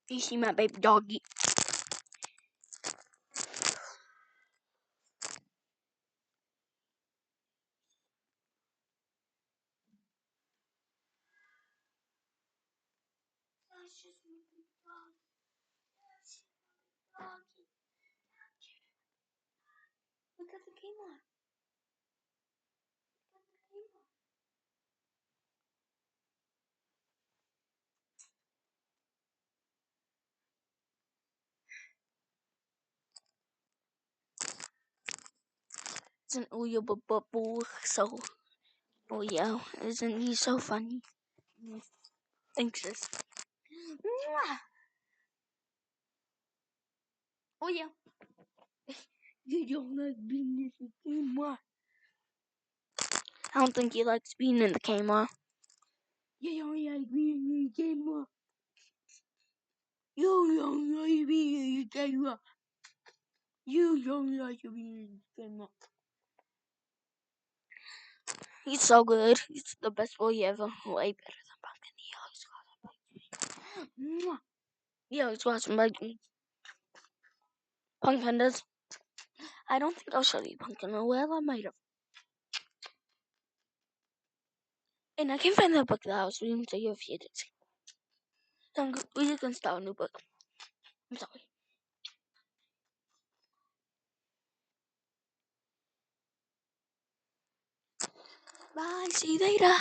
You see my baby doggy. That's just my big dog. That's my doggy. Look at the camera. Look at the camera. Isn't Uyo Bubble so? Oh yeah, isn't he so funny? Thanks, sis. Oh yeah. You don't like being in the camera. I don't think he likes being in the camera. You don't like being in the camera. You don't like being in the camera. You don't like being in the camera. He's so good. He's the best boy ever. Way better than Pumpkin. He always watching by me. Pumpkin does. I don't think I'll show you Pumpkin. Well, I might have. And I can't find that book that I was reading to you if you did. So we just gonna start a new book. I'm sorry. Bye. See you later.